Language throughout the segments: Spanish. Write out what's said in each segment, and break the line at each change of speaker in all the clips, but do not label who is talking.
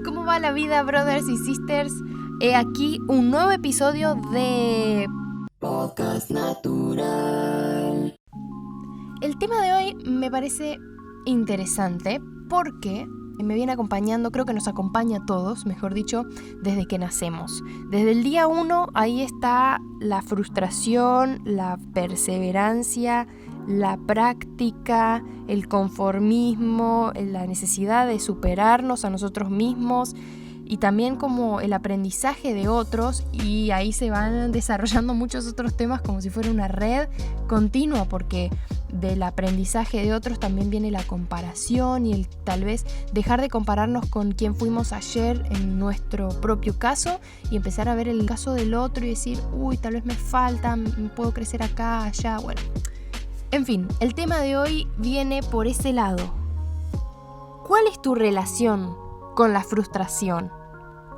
¿Cómo va la vida, brothers y sisters? He aquí un nuevo episodio de
Podcast Natural.
El tema de hoy me parece interesante porque me viene acompañando, creo que nos acompaña a todos, mejor dicho, desde que nacemos. Desde el día 1 ahí está la frustración, la perseverancia, la práctica, el conformismo, la necesidad de superarnos a nosotros mismos y también como el aprendizaje de otros, y ahí se van desarrollando muchos otros temas como si fuera una red continua, porque del aprendizaje de otros también viene la comparación y el tal vez dejar de compararnos con quien fuimos ayer en nuestro propio caso y empezar a ver el caso del otro y decir, tal vez me falta, puedo crecer acá, allá, bueno. En fin, el tema de hoy viene por ese lado. ¿Cuál es tu relación con la frustración?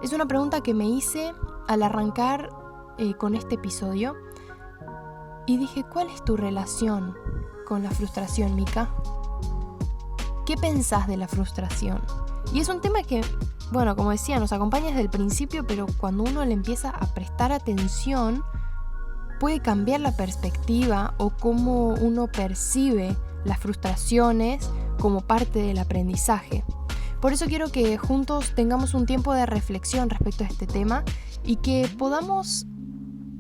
Es una pregunta que me hice al arrancar con este episodio y dije, ¿cuál es tu relación con la frustración, Mika? ¿Qué pensás de la frustración? Y es un tema que, bueno, como decía, nos acompaña desde el principio, pero cuando uno le empieza a prestar atención, puede cambiar la perspectiva o cómo uno percibe las frustraciones como parte del aprendizaje. Por eso quiero que juntos tengamos un tiempo de reflexión respecto a este tema y que podamos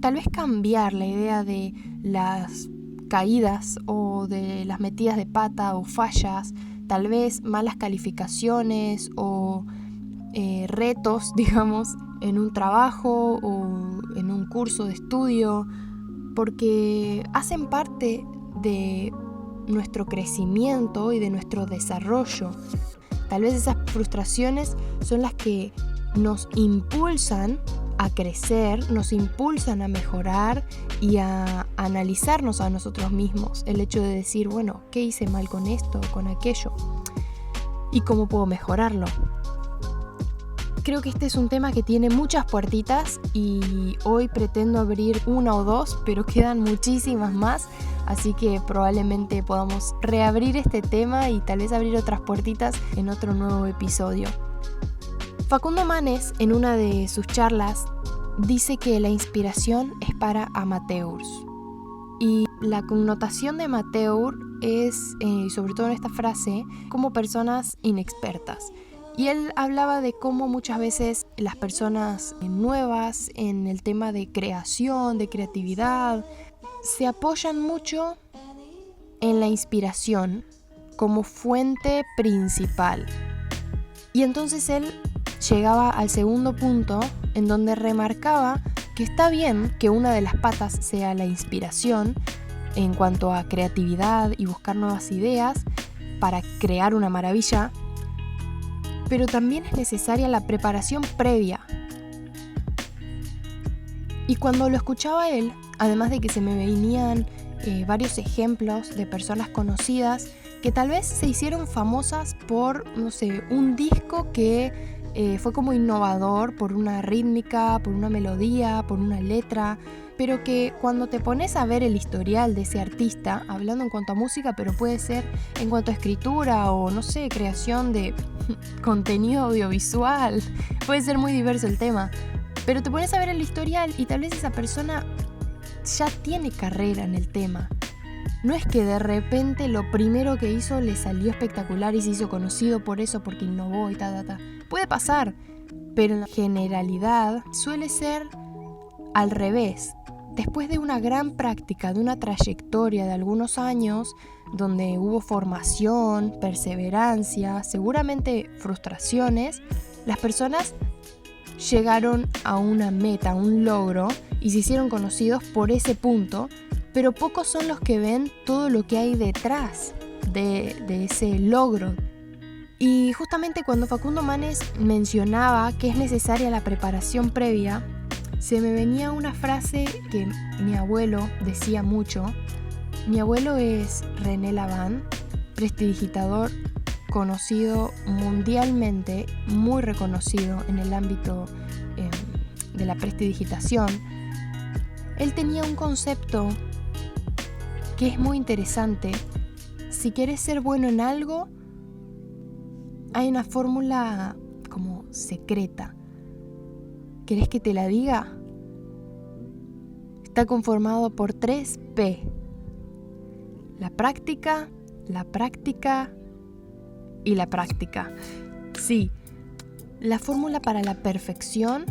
tal vez cambiar la idea de las caídas o de las metidas de pata o fallas, tal vez malas calificaciones o retos, digamos, en un trabajo o en un curso de estudio, porque hacen parte de nuestro crecimiento y de nuestro desarrollo. Tal vez esas frustraciones son las que nos impulsan a crecer, nos impulsan a mejorar y a analizarnos a nosotros mismos. El hecho de decir, bueno, ¿qué hice mal con esto, con aquello? ¿Y cómo puedo mejorarlo? Creo que este es un tema que tiene muchas puertitas y hoy pretendo abrir una o dos, pero quedan muchísimas más, así que probablemente podamos reabrir este tema y tal vez abrir otras puertitas en otro nuevo episodio. Facundo Manes, en una de sus charlas, dice que la inspiración es para amateurs. Y la connotación de amateur es, sobre todo en esta frase, como personas inexpertas. Y él hablaba de cómo muchas veces las personas nuevas en el tema de creación, de creatividad, se apoyan mucho en la inspiración como fuente principal. Y entonces él llegaba al segundo punto en donde remarcaba que está bien que una de las patas sea la inspiración en cuanto a creatividad y buscar nuevas ideas para crear una maravilla, pero también es necesaria la preparación previa. Y cuando lo escuchaba él, además de que se me venían varios ejemplos de personas conocidas que tal vez se hicieron famosas por, un disco que fue como innovador por una rítmica, por una melodía, por una letra, pero que cuando te pones a ver el historial de ese artista, hablando en cuanto a música, pero puede ser en cuanto a escritura o creación de contenido audiovisual, puede ser muy diverso el tema, pero te pones a ver el historial y tal vez esa persona ya tiene carrera en el tema. No es que de repente lo primero que hizo le salió espectacular y se hizo conocido por eso, porque innovó y Puede pasar, pero en la generalidad suele ser al revés. Después de una gran práctica, de una trayectoria de algunos años, donde hubo formación, perseverancia, seguramente frustraciones, las personas llegaron a una meta, a un logro, y se hicieron conocidos por ese punto, pero pocos son los que ven todo lo que hay detrás de ese logro. Y justamente cuando Facundo Manes mencionaba que es necesaria la preparación previa, se me venía una frase que mi abuelo decía mucho. Mi abuelo es René Lavand, prestidigitador conocido mundialmente, muy reconocido en el ámbito de la prestidigitación. Él tenía un concepto que es muy interesante. Si querés ser bueno en algo, hay una fórmula como secreta. ¿Querés que te la diga? Está conformado por 3 P. La práctica y la práctica. Sí, la fórmula para la perfección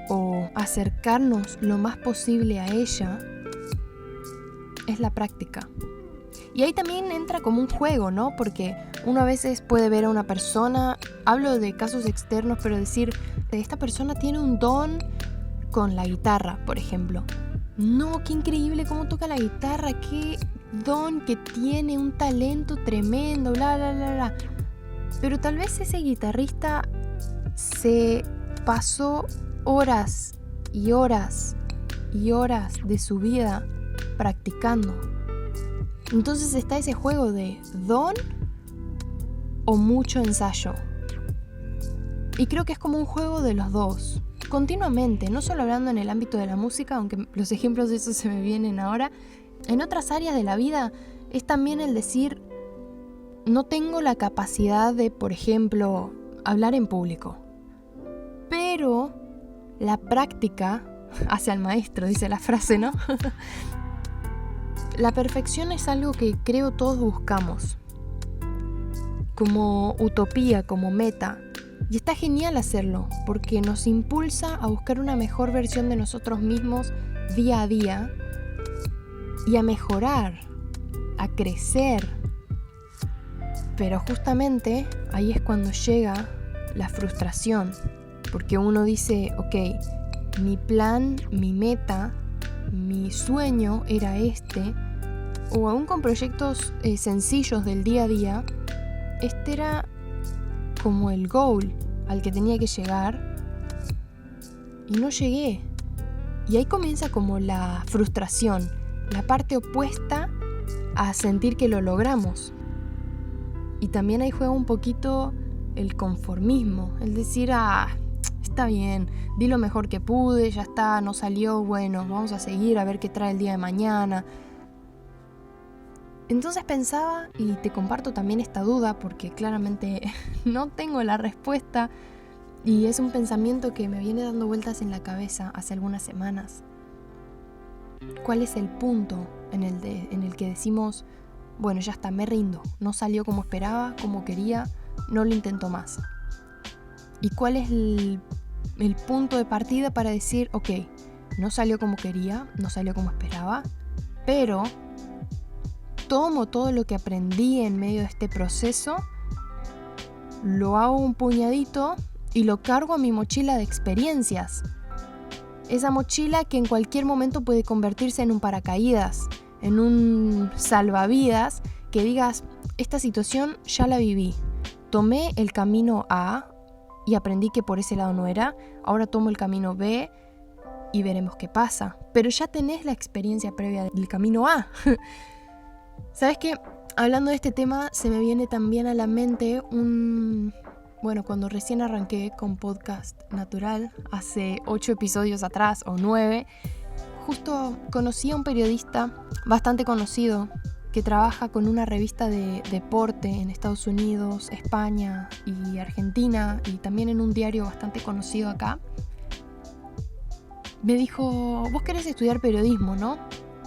o acercarnos lo más posible a ella es la práctica. Y ahí también entra como un juego, ¿no? Porque uno a veces puede ver a una persona, hablo de casos externos, pero decir, esta persona tiene un don con la guitarra, por ejemplo. No, qué increíble cómo toca la guitarra, qué don que tiene, un talento tremendo, bla, bla, bla, bla. Pero tal vez ese guitarrista se pasó horas y horas y horas de su vida practicando. Entonces está ese juego de don o mucho ensayo. Y creo que es como un juego de los dos, continuamente, no solo hablando en el ámbito de la música, aunque los ejemplos de eso se me vienen ahora. En otras áreas de la vida es también el decir, no tengo la capacidad de, por ejemplo, hablar en público. Pero la práctica hace al maestro, dice la frase, ¿no? La perfección es algo que creo todos buscamos, como utopía, como meta. Y está genial hacerlo, porque nos impulsa a buscar una mejor versión de nosotros mismos día a día y a mejorar, a crecer. Pero justamente ahí es cuando llega la frustración, porque uno dice, ok, mi plan, mi meta, mi sueño era este, o aún con proyectos sencillos del día a día, este era como el goal al que tenía que llegar y no llegué. Y ahí comienza como la frustración, la parte opuesta a sentir que lo logramos. Y también ahí juega un poquito el conformismo, el decir, está bien, di lo mejor que pude, ya está, no salió, bueno, vamos a seguir a ver qué trae el día de mañana. Entonces pensaba, y te comparto también esta duda, porque claramente no tengo la respuesta, y es un pensamiento que me viene dando vueltas en la cabeza hace algunas semanas. ¿Cuál es el punto en el que decimos, bueno, ya está, me rindo, no salió como esperaba, como quería, no lo intento más? ¿Y cuál es el punto de partida para decir, ok, no salió como quería, no salió como esperaba, pero tomo todo lo que aprendí en medio de este proceso, lo hago un puñadito y lo cargo a mi mochila de experiencias? Esa mochila que en cualquier momento puede convertirse en un paracaídas, en un salvavidas, que digas, esta situación ya la viví, tomé el camino A y aprendí que por ese lado no era, ahora tomo el camino B y veremos qué pasa. Pero ya tenés la experiencia previa del camino A. ¿Sabes qué? Hablando de este tema, se me viene también a la mente cuando recién arranqué con Podcast Natural, hace 8 episodios atrás, o 9, justo conocí a un periodista bastante conocido que trabaja con una revista de deporte en Estados Unidos, España y Argentina, y también en un diario bastante conocido acá. Me dijo, vos querés estudiar periodismo, ¿no?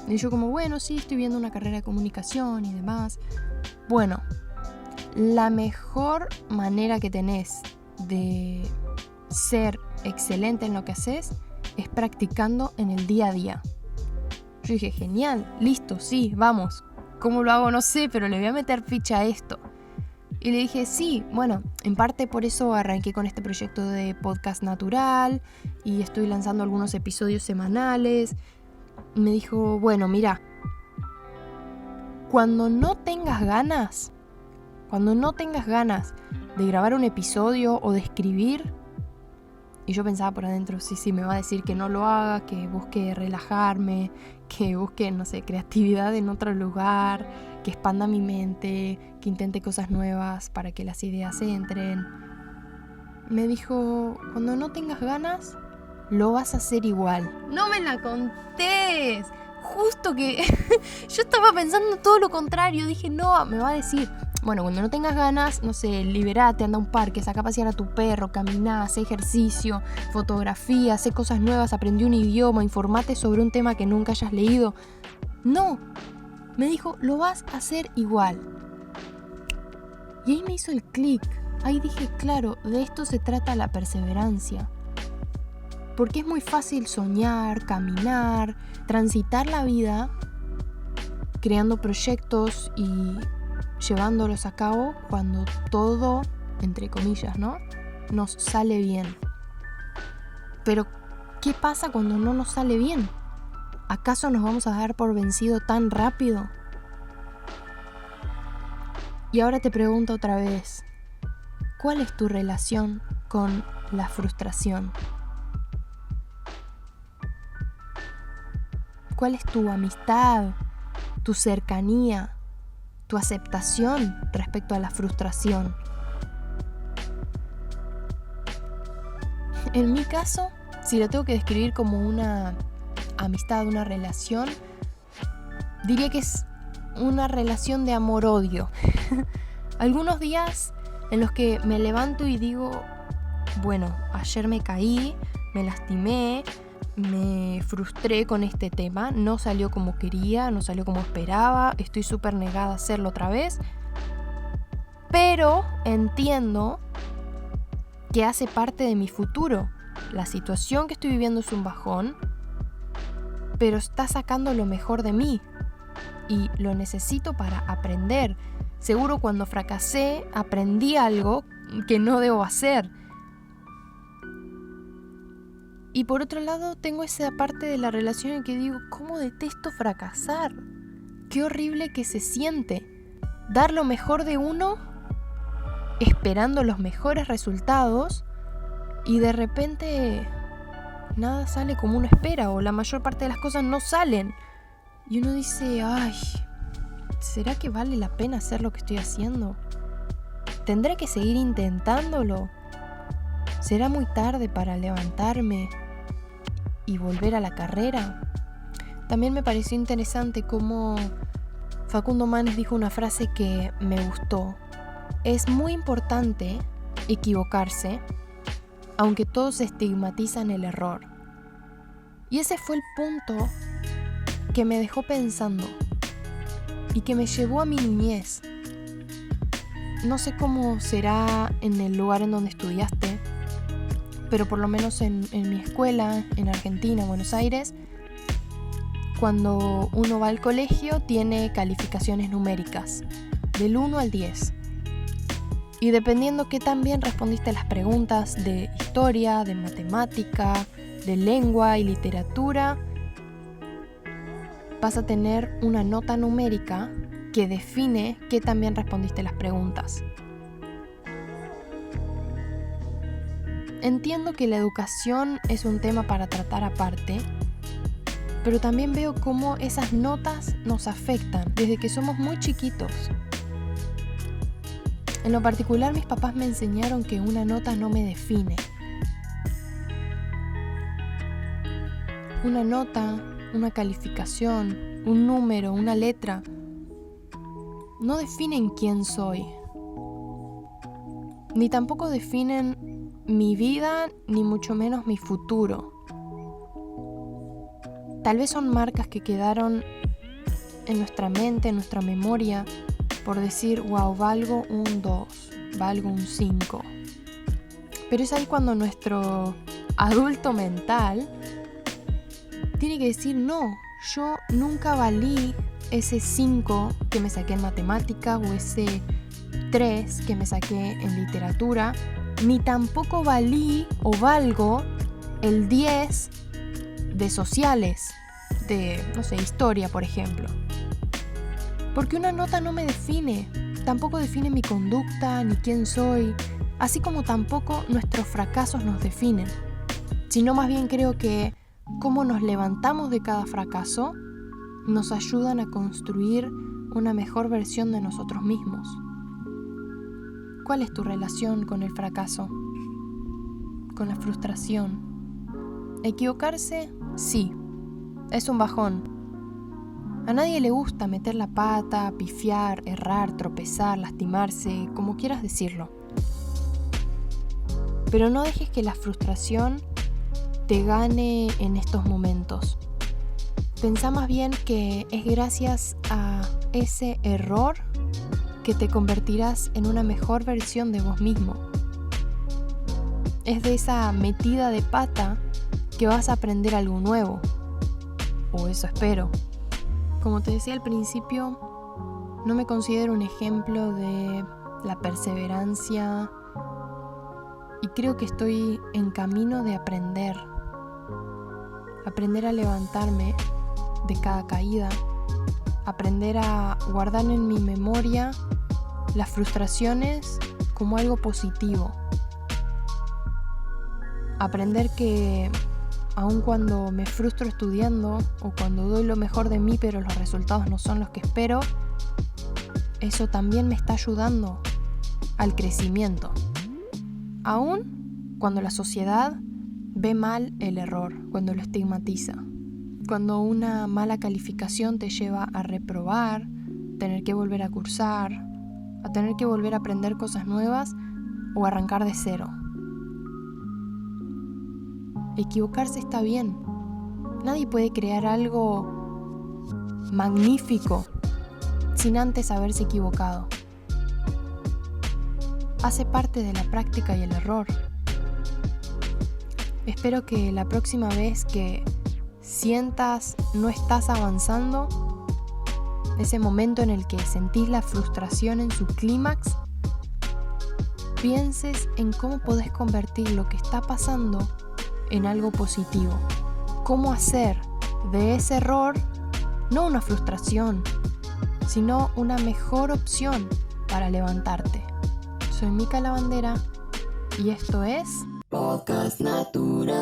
Y yo como, bueno, sí, estoy viendo una carrera de comunicación y demás. Bueno, la mejor manera que tenés de ser excelente en lo que haces es practicando en el día a día. Yo dije, genial, listo, sí, vamos. ¿Cómo lo hago? No sé, pero le voy a meter ficha a esto. Y le dije, sí, bueno, en parte por eso arranqué con este proyecto de Podcast Natural y estoy lanzando algunos episodios semanales. Me dijo, bueno, mira, cuando no tengas ganas de grabar un episodio o de escribir, y yo pensaba por adentro, sí, me va a decir que no lo haga, que busque relajarme, que busque, no sé, creatividad en otro lugar, que expanda mi mente, que intente cosas nuevas para que las ideas entren. Me dijo, cuando no tengas ganas, lo vas a hacer igual. No me la contés. Justo que yo estaba pensando todo lo contrario. Dije, no, me va a decir, Bueno, cuando no tengas ganas, no sé, liberate, anda a un parque, saca a pasear a tu perro, caminá, haz ejercicio, fotografía, haz cosas nuevas, aprendí un idioma, informate sobre un tema que nunca hayas leído. No, me dijo, lo vas a hacer igual. Y ahí me hizo el clic. Ahí dije, claro, de esto se trata la perseverancia. Porque es muy fácil soñar, caminar, transitar la vida, creando proyectos y llevándolos a cabo cuando todo, entre comillas, ¿no?, nos sale bien. Pero, ¿qué pasa cuando no nos sale bien? ¿Acaso nos vamos a dar por vencido tan rápido? Y ahora te pregunto otra vez, ¿cuál es tu relación con la frustración? ¿Cuál es tu amistad, tu cercanía, tu aceptación respecto a la frustración? En mi caso, si lo tengo que describir como una amistad, una relación, diría que es una relación de amor-odio. Algunos días en los que me levanto y digo, bueno, ayer me caí, me lastimé, me frustré con este tema, no salió como quería, no salió como esperaba, estoy súper negada a hacerlo otra vez, pero entiendo que hace parte de mi futuro. La situación que estoy viviendo es un bajón, pero está sacando lo mejor de mí y lo necesito para aprender. Seguro cuando fracasé aprendí algo que no debo hacer. Y por otro lado tengo esa parte de la relación en que digo, ¿cómo detesto fracasar? Qué horrible que se siente. Dar lo mejor de uno, esperando los mejores resultados, y de repente nada sale como uno espera, o la mayor parte de las cosas no salen. Y uno dice, ay, ¿será que vale la pena hacer lo que estoy haciendo? ¿Tendré que seguir intentándolo? ¿Será muy tarde para levantarme y volver a la carrera? También me pareció interesante cómo Facundo Manes dijo una frase que me gustó. Es muy importante equivocarse, aunque todos estigmatizan el error. Y ese fue el punto que me dejó pensando y que me llevó a mi niñez. No sé cómo será en el lugar en donde estudiaste, pero por lo menos en mi escuela, en Argentina, Buenos Aires, cuando uno va al colegio tiene calificaciones numéricas, del 1 al 10. Y dependiendo qué tan bien respondiste a las preguntas de historia, de matemática, de lengua y literatura, vas a tener una nota numérica que define qué tan bien respondiste las preguntas. Entiendo que la educación es un tema para tratar aparte, pero también veo cómo esas notas nos afectan desde que somos muy chiquitos. En lo particular, mis papás me enseñaron que una nota no me define. Una nota, una calificación, un número, una letra, no definen quién soy. Ni tampoco definen mi vida, ni mucho menos mi futuro. Tal vez son marcas que quedaron en nuestra mente, en nuestra memoria, por decir, wow, valgo un 2, valgo un 5. Pero es ahí cuando nuestro adulto mental tiene que decir, no, yo nunca valí ese 5 que me saqué en matemática o ese 3 que me saqué en literatura, ni tampoco valí o valgo el 10 de sociales, de, no sé, historia, por ejemplo. Porque una nota no me define, tampoco define mi conducta ni quién soy, así como tampoco nuestros fracasos nos definen, sino más bien creo que cómo nos levantamos de cada fracaso nos ayudan a construir una mejor versión de nosotros mismos. ¿Cuál es tu relación con el fracaso? ¿Con la frustración? ¿Equivocarse? Sí, es un bajón. A nadie le gusta meter la pata, pifiar, errar, tropezar, lastimarse, como quieras decirlo. Pero no dejes que la frustración te gane en estos momentos. Pensá más bien que es gracias a ese error que te convertirás en una mejor versión de vos mismo. Es de esa metida de pata que vas a aprender algo nuevo. O eso espero. Como te decía al principio, no me considero un ejemplo de la perseverancia y creo que estoy en camino de aprender a levantarme de cada caída, aprender a guardar en mi memoria las frustraciones como algo positivo, aprender que aun cuando me frustro estudiando o cuando doy lo mejor de mí pero los resultados no son los que espero, eso también me está ayudando al crecimiento. Aun cuando la sociedad ve mal el error, cuando lo estigmatiza, cuando una mala calificación te lleva a reprobar, tener que volver a cursar, a tener que volver a aprender cosas nuevas o arrancar de cero. Equivocarse está bien. Nadie puede crear algo magnífico sin antes haberse equivocado. Hace parte de la práctica y el error. Espero que la próxima vez que sientas no estás avanzando, ese momento en el que sentís la frustración en su clímax, pienses en cómo podés convertir lo que está pasando en algo positivo. Cómo hacer de ese error no una frustración, sino una mejor opción para levantarte. Soy Mica Lavandera y esto es
Podcast Natural.